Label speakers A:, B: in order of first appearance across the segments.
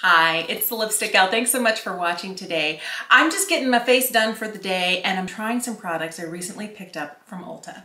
A: Hi, it's the Lipstick Gal. Thanks so much for watching today. I'm just getting my face done for the day and I'm trying some products I recently picked up from Ulta.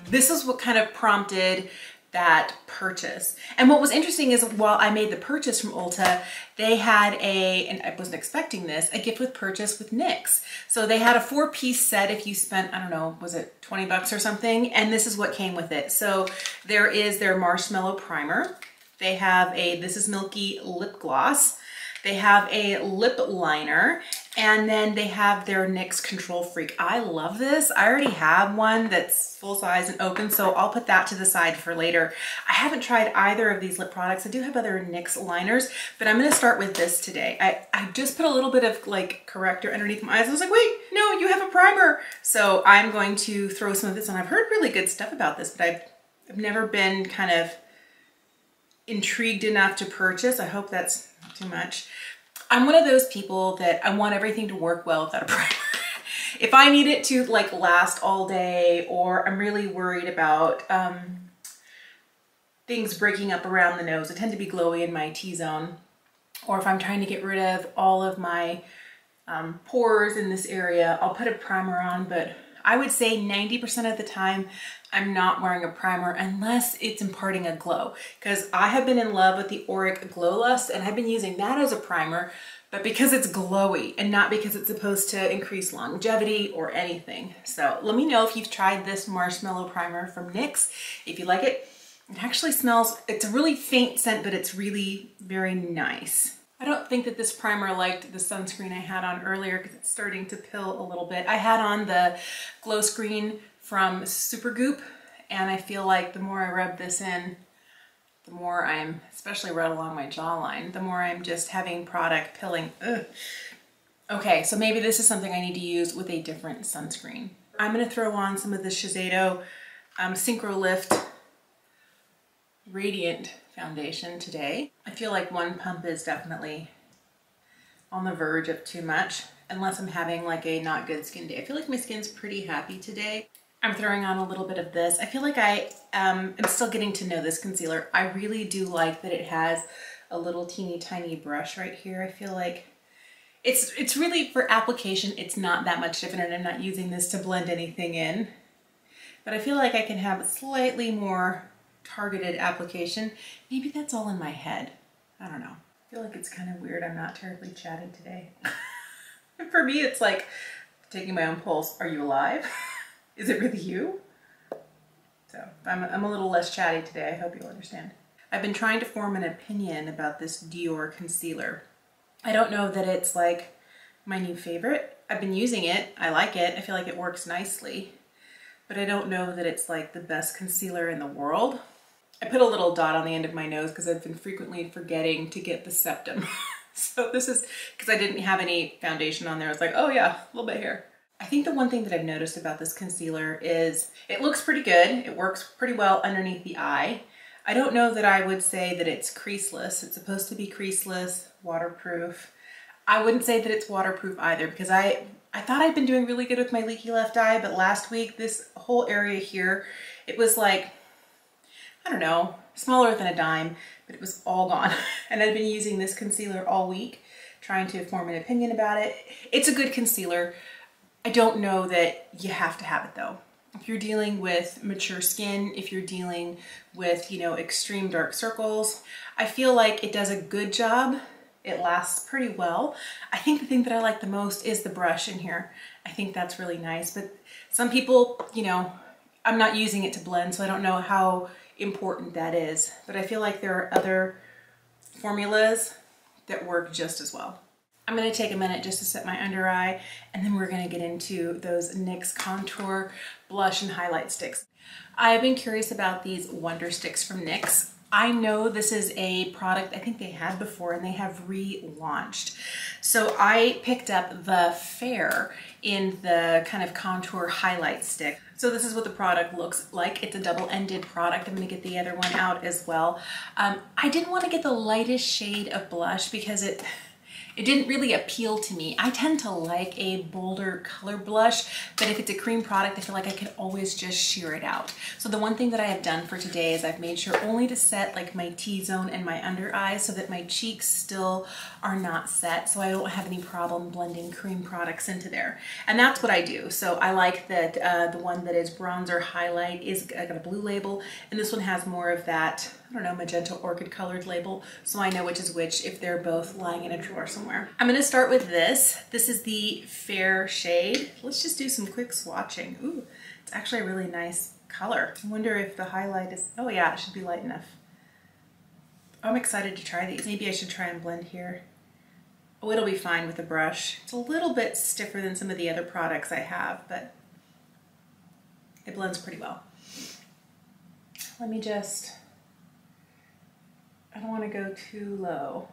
A: This is what kind of prompted that purchase. And what was interesting is while I made the purchase from Ulta, they had and I wasn't expecting this, a gift with purchase with NYX. So they had a 4-piece set if you spent, I don't know, was it 20 bucks or something? And this is what came with it. So there is their marshmallow primer. They have a This Is Milky lip gloss. They have a lip liner, and then they have their NYX Control Freak. I love this. I already have one that's full size and open, so I'll put that to the side for later. I haven't tried either of these lip products. I do have other NYX liners, but I'm gonna start with this today. I just put a little bit of like corrector underneath my eyes. I was like, wait, no, you have a primer. So I'm going to throw some of this on. I've heard really good stuff about this, but I've never been kind of intrigued enough to purchase. I hope that's not too much. I'm one of those people that I want everything to work well without a primer. If I need it to like last all day, or I'm really worried about things breaking up around the nose, I tend to be glowy in my T-zone, or if I'm trying to get rid of all of my pores in this area, I'll put a primer on, but I would say 90% of the time I'm not wearing a primer unless it's imparting a glow, because I have been in love with the Auric Glow Lust and I've been using that as a primer, but because it's glowy and not because it's supposed to increase longevity or anything. So let me know if you've tried this marshmallow primer from NYX. If you like it, it actually smells, it's a really faint scent, but it's really very nice. I don't think that this primer liked the sunscreen I had on earlier because it's starting to pill a little bit. I had on the glow screen from Supergoop, and I feel like the more I rub this in, the more I'm, especially right along my jawline, the more I'm just having product pilling. Ugh. Okay, so maybe this is something I need to use with a different sunscreen. I'm gonna throw on some of the Shiseido Syncro Lift Radiant foundation today. I feel like one pump is definitely on the verge of too much, unless I'm having like a not good skin day. I feel like my skin's pretty happy today. I'm throwing on a little bit of this. I feel like I am still getting to know this concealer. I really do like that it has a little teeny tiny brush right here. I feel like it's really, for application, it's not that much different, and I'm not using this to blend anything in. But I feel like I can have a slightly more targeted application. Maybe that's all in my head. I don't know. I feel like it's kind of weird. I'm not terribly chatty today. For me, it's like taking my own pulse. Are you alive? Is it really you? So I'm a little less chatty today. I hope you'll understand. I've been trying to form an opinion about this Dior concealer. I don't know that it's like my new favorite. I've been using it. I like it. I feel like it works nicely, but I don't know that it's like the best concealer in the world. I put a little dot on the end of my nose because I've been frequently forgetting to get the septum. So this is because I didn't have any foundation on there. I was like, oh yeah, a little bit here. I think the one thing that I've noticed about this concealer is it looks pretty good. It works pretty well underneath the eye. I don't know that I would say that it's creaseless. It's supposed to be creaseless, waterproof. I wouldn't say that it's waterproof either, because I thought I'd been doing really good with my leaky left eye, but last week, this whole area here, it was like, I don't know, smaller than a dime, but it was all gone. And I've been using this concealer all week, trying to form an opinion about it. It's a good concealer. I don't know that you have to have it though. If you're dealing with mature skin, if you're dealing with, you know, extreme dark circles, I feel like it does a good job. It lasts pretty well. I think the thing that I like the most is the brush in here. I think that's really nice, but some people, you know, I'm not using it to blend, so I don't know how important that is, but I feel like there are other formulas that work just as well. I'm going to take a minute just to set my under eye, and then we're going to get into those NYX contour blush and highlight sticks. I've been curious about these Wonder Sticks from NYX. I know this is a product I think they had before and they have relaunched. So I picked up the Fair in the kind of contour highlight stick. So this is what the product looks like. It's a double-ended product. I'm gonna get the other one out as well. I didn't want to get the lightest shade of blush because It didn't really appeal to me. I tend to like a bolder color blush, but if it's a cream product, I feel like I could always just sheer it out. So the one thing that I have done for today is I've made sure only to set like my T-zone and my under eyes so that my cheeks still are not set, so I don't have any problem blending cream products into there. And that's what I do. So I like that the one that is bronzer highlight is got a blue label, and this one has more of that, I don't know, magenta orchid colored label, so I know which is which if they're both lying in a drawer somewhere. I'm gonna start with this. This is the fair shade. Let's just do some quick swatching. Ooh, it's actually a really nice color. I wonder if the highlight is, oh yeah, it should be light enough. I'm excited to try these. Maybe I should try and blend here. Oh, it'll be fine with a brush. It's a little bit stiffer than some of the other products I have, but it blends pretty well. Let me just, I don't want to go too low.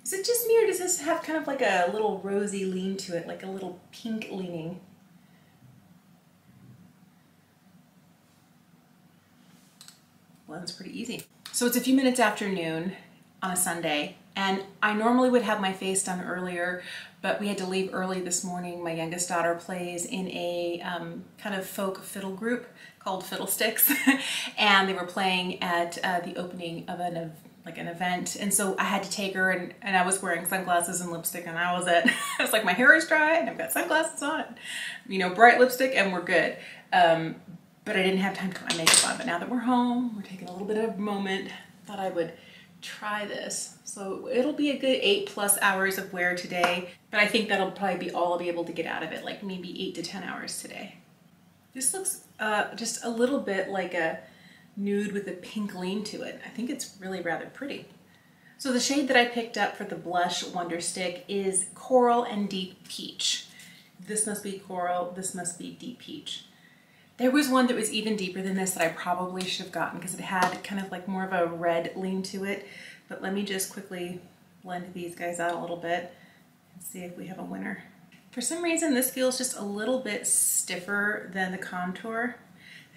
A: Is it just me, or does this have kind of like a little rosy lean to it, like a little pink leaning? Blends pretty easy. So it's a few minutes after noon on a Sunday, and I normally would have my face done earlier, but we had to leave early this morning. My youngest daughter plays in a kind of folk fiddle group called Fiddlesticks, and they were playing at the opening of an event, and so I had to take her, and I was wearing sunglasses and lipstick, and I was like, my hair is dry and I've got sunglasses on, you know, bright lipstick, and we're good. But I didn't have time to put my makeup on. But now that we're home, we're taking a little bit of a moment. Thought I would try this. So it'll be a good 8+ hours of wear today, but I think that'll probably be all I'll be able to get out of it, like maybe 8 to 10 hours today. This looks just a little bit like a nude with a pink lean to it. I think it's really rather pretty. So the shade that I picked up for the blush Wonder Stick is Coral and Deep Peach. This must be Coral, this must be Deep Peach. There was one that was even deeper than this that I probably should have gotten because it had kind of like more of a red lean to it. But let me just quickly blend these guys out a little bit and see if we have a winner. For some reason, this feels just a little bit stiffer than the contour.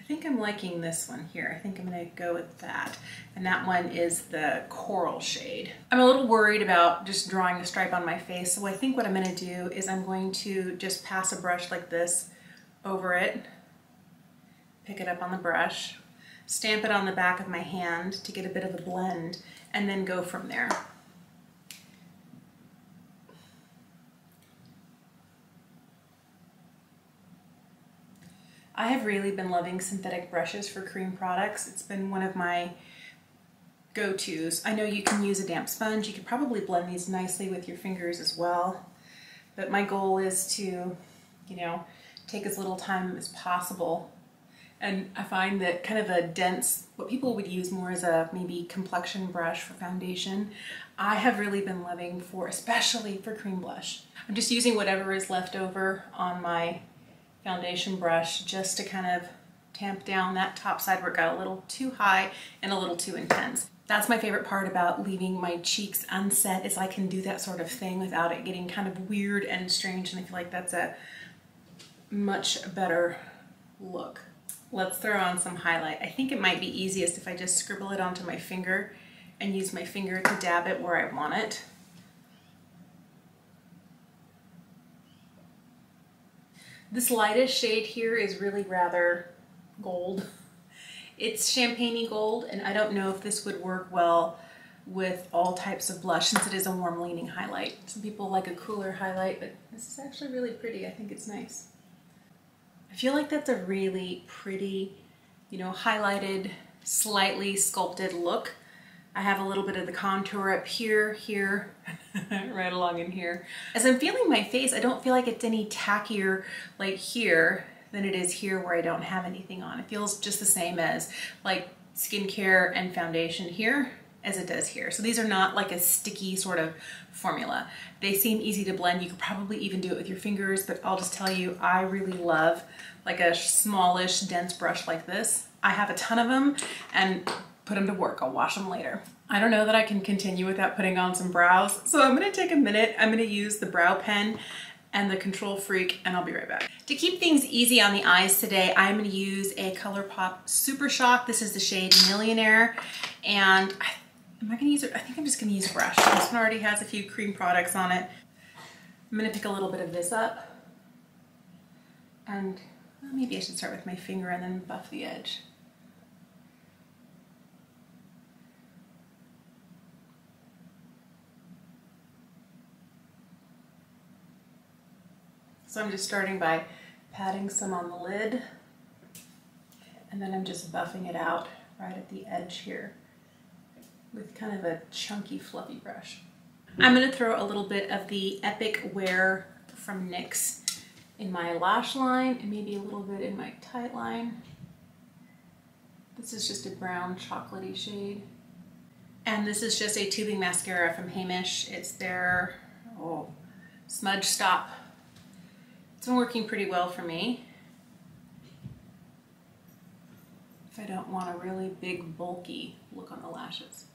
A: I think I'm liking this one here. I think I'm gonna go with that. And that one is the Coral shade. I'm a little worried about just drawing the stripe on my face. So I think what I'm gonna do is I'm going to just pass a brush like this over it. Pick it up on the brush, stamp it on the back of my hand to get a bit of a blend, and then go from there. I have really been loving synthetic brushes for cream products. It's been one of my go-tos. I know you can use a damp sponge. You could probably blend these nicely with your fingers as well. But my goal is to, you know, take as little time as possible. And I find that kind of a dense, what people would use more as a maybe complexion brush for foundation, I have really been loving for, especially for cream blush. I'm just using whatever is left over on my foundation brush just to kind of tamp down that top side where it got a little too high and a little too intense. That's my favorite part about leaving my cheeks unset, is I can do that sort of thing without it getting kind of weird and strange, and I feel like that's a much better look. Let's throw on some highlight. I think it might be easiest if I just scribble it onto my finger and use my finger to dab it where I want it. This lightest shade here is really rather gold. It's champagne-y gold, and I don't know if this would work well with all types of blush since it is a warm leaning highlight. Some people like a cooler highlight, but this is actually really pretty. I think it's nice. I feel like that's a really pretty, you know, highlighted, slightly sculpted look. I have a little bit of the contour up here, here, right along in here. As I'm feeling my face, I don't feel like it's any tackier like here than it is here where I don't have anything on. It feels just the same as like skincare and foundation here as it does here. So these are not like a sticky sort of formula. They seem easy to blend. You could probably even do it with your fingers, but I'll just tell you, I really love like a smallish, dense brush like this. I have a ton of them and put them to work. I'll wash them later. I don't know that I can continue without putting on some brows, so I'm gonna take a minute. I'm gonna use the brow pen and the Control Freak, and I'll be right back. To keep things easy on the eyes today, I'm gonna use a Colourpop Super Shock. This is the shade Nillionaire, and am I gonna use it? I think I'm just gonna use a brush. This one already has a few cream products on it. I'm gonna pick a little bit of this up, and well, maybe I should start with my finger and then buff the edge. So I'm just starting by patting some on the lid, and then I'm just buffing it out right at the edge here with kind of a chunky, fluffy brush. I'm gonna throw a little bit of the Epic Wear from NYX in my lash line and maybe a little bit in my tight line. This is just a brown chocolatey shade. And this is just a tubing mascara from Heimish. It's their Smudge Stop. It's been working pretty well for me. If I don't want a really big, bulky look on the lashes.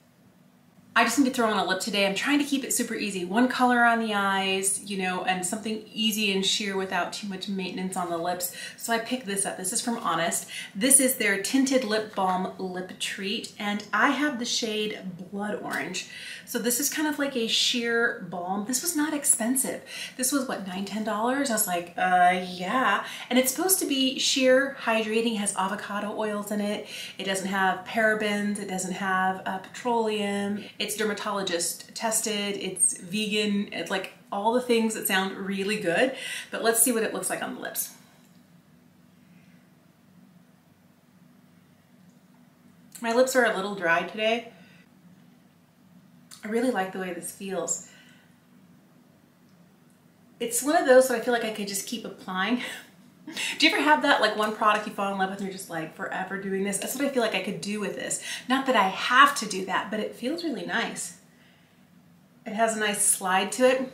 A: I just need to throw on a lip today. I'm trying to keep it super easy. One color on the eyes, you know, and something easy and sheer without too much maintenance on the lips. So I picked this up. This is from Honest. This is their Tinted Lip Balm Lip Treat, and I have the shade Blood Orange. So this is kind of like a sheer balm. This was not expensive. This was what, $9, $10? I was like, yeah. And it's supposed to be sheer, hydrating, has avocado oils in it. It doesn't have parabens. It doesn't have petroleum. It's dermatologist tested. It's vegan. It's like all the things that sound really good. But let's see what it looks like on the lips. My lips are a little dry today. I really like the way this feels. It's one of those that I feel like I could just keep applying. Do you ever have that, like one product you fall in love with and you're just like forever doing this? That's what I feel like I could do with this. Not that I have to do that, but it feels really nice. It has a nice slide to it.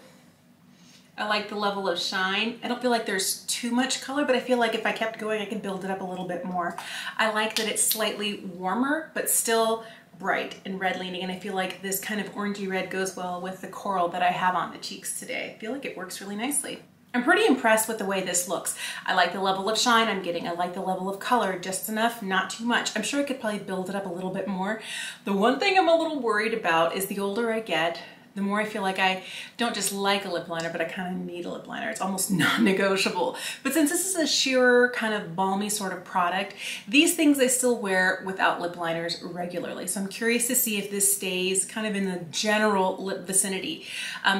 A: I like the level of shine. I don't feel like there's too much color, but I feel like if I kept going, I could build it up a little bit more. I like that it's slightly warmer, but still bright and red leaning, and I feel like this kind of orangey red goes well with the coral that I have on the cheeks today. I feel like it works really nicely. I'm pretty impressed with the way this looks. I like the level of shine I'm getting. I like the level of color, just enough, not too much. I'm sure I could probably build it up a little bit more. The one thing I'm a little worried about is the older I get, the more I feel like I don't just like a lip liner, but I kind of need a lip liner. It's almost non-negotiable. But since this is a sheerer, kind of balmy sort of product, these things I still wear without lip liners regularly. So I'm curious to see if this stays kind of in the general lip vicinity.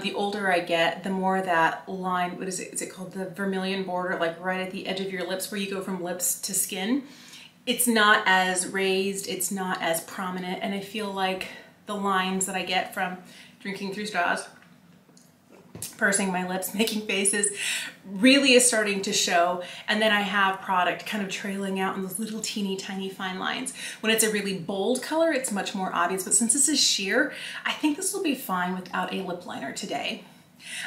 A: The older I get, the more that line, what is it? Is it called the vermilion border, like right at the edge of your lips where you go from lips to skin? It's not as raised, it's not as prominent, and I feel like the lines that I get from drinking through straws, pursing my lips, making faces, really is starting to show. And then I have product kind of trailing out in those little teeny tiny fine lines. When it's a really bold color, it's much more obvious. But since this is sheer, I think this will be fine without a lip liner today.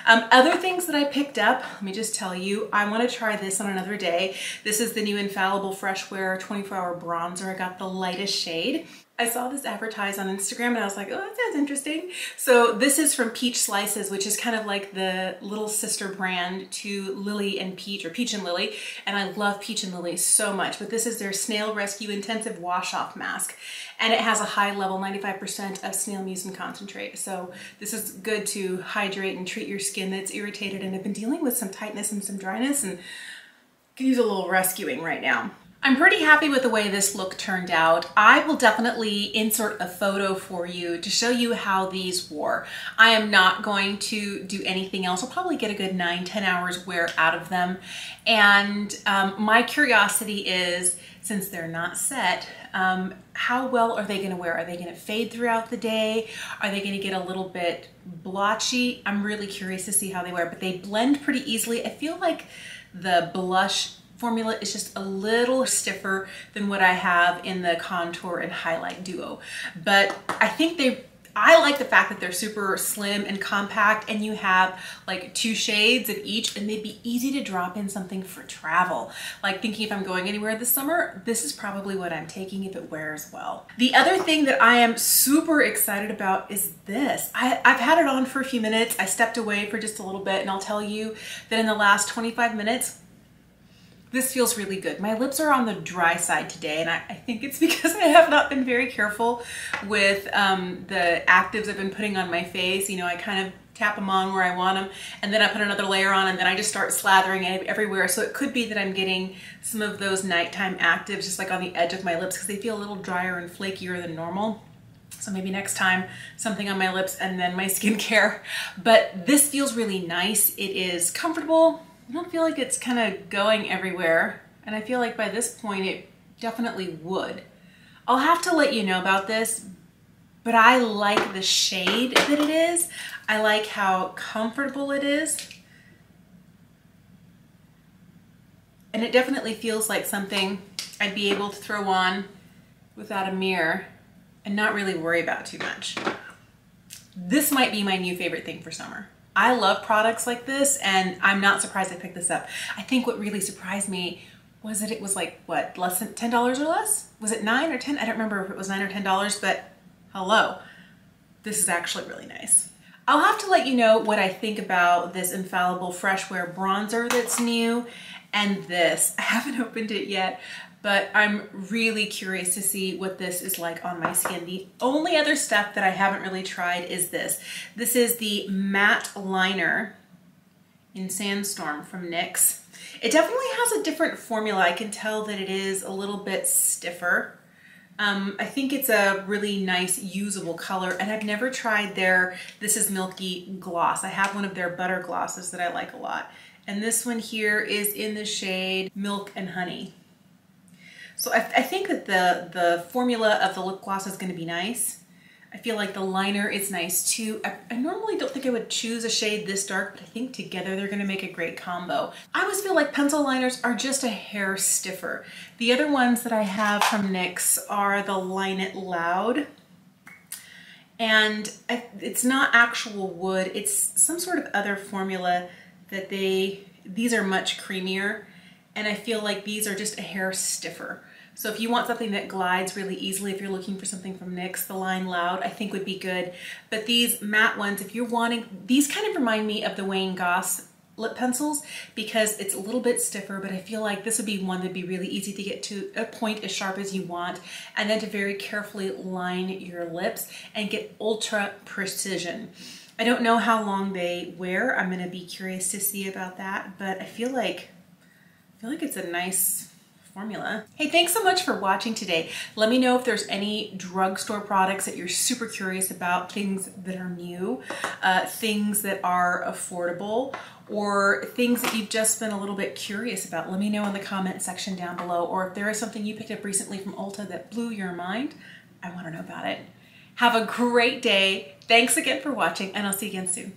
A: Other things that I picked up, let me just tell you, I want to try this on another day. This is the new Infallible Fresh Wear 24-Hour Bronzer. I got the lightest shade. I saw this advertised on Instagram and I was like, oh, that sounds interesting. So this is from Peach Slices, which is kind of like the little sister brand to Lily and Peach, or Peach and Lily. And I love Peach and Lily so much, but this is their Snail Rescue Intensive Wash Off Mask. And it has a high level, 95% of snail mucin concentrate. So this is good to hydrate and treat your skin that's irritated and have been dealing with some tightness and some dryness, and could use a little rescuing right now. I'm pretty happy with the way this look turned out. I will definitely insert a photo for you to show you how these wore. I am not going to do anything else. I'll probably get a good 9-10 hours wear out of them. And my curiosity is, since they're not set, how well are they gonna wear? Are they gonna fade throughout the day? Are they gonna get a little bit blotchy? I'm really curious to see how they wear, but they blend pretty easily. I feel like the blush formula is just a little stiffer than what I have in the contour and highlight duo, but I think I like the fact that they're super slim and compact and you have like 2 shades of each, and they'd be easy to drop in something for travel. Like thinking if I'm going anywhere this summer, this is probably what I'm taking if it wears well. The other thing that I am super excited about is this. I've had it on for a few minutes. I stepped away for just a little bit, and I'll tell you that in the last 25 minutes, this feels really good. My lips are on the dry side today, and I think it's because I have not been very careful with the actives I've been putting on my face. You know, I kind of tap them on where I want them, and then I put another layer on, and then I just start slathering it everywhere. So it could be that I'm getting some of those nighttime actives just like on the edge of my lips because they feel a little drier and flakier than normal. So maybe next time something on my lips and then my skincare. But this feels really nice. It is comfortable. I don't feel like it's kind of going everywhere, and I feel like by this point it definitely would. I'll have to let you know about this, but I like the shade that it is. I like how comfortable it is. And it definitely feels like something I'd be able to throw on without a mirror and not really worry about too much. This might be my new favorite thing for summer. I love products like this, and I'm not surprised I picked this up. I think what really surprised me was that it was like, what, less than $10 or less? Was it 9 or 10? I don't remember if it was 9 or $10, but hello, this is actually really nice. I'll have to let you know what I think about this Infallible Fresh Wear bronzer that's new, and this. I haven't opened it yet, but I'm really curious to see what this is like on my skin. The only other stuff that I haven't really tried is this. This is the matte liner in Sandstorm from NYX. It definitely has a different formula. I can tell that it is a little bit stiffer. I think it's a really nice usable color, and I've never tried their This Is Milky gloss. I have one of their butter glosses that I like a lot. And this one here is in the shade Milk and Honey. So I think that the formula of the lip gloss is going to be nice. I feel like the liner is nice too. I normally don't think I would choose a shade this dark, but I think together they're going to make a great combo. I always feel like pencil liners are just a hair stiffer. The other ones that I have from NYX are the Line It Loud. And it's not actual wood, it's some sort of other formula that these are much creamier, and I feel like these are just a hair stiffer. So if you want something that glides really easily, if you're looking for something from NYX, the Line Loud I think would be good. But these matte ones, if you're wanting, these kind of remind me of the Wayne Goss lip pencils because it's a little bit stiffer, but I feel like this would be one that'd be really easy to get to a point as sharp as you want, and then to very carefully line your lips and get ultra precision. I don't know how long they wear. I'm gonna be curious to see about that, but I feel like it's a nice formula. Hey, thanks so much for watching today. Let me know if there's any drugstore products that you're super curious about, things that are new, things that are affordable, or things that you've just been a little bit curious about. Let me know in the comment section down below, or if there is something you picked up recently from Ulta that blew your mind, I want to know about it. Have a great day. Thanks again for watching, and I'll see you again soon.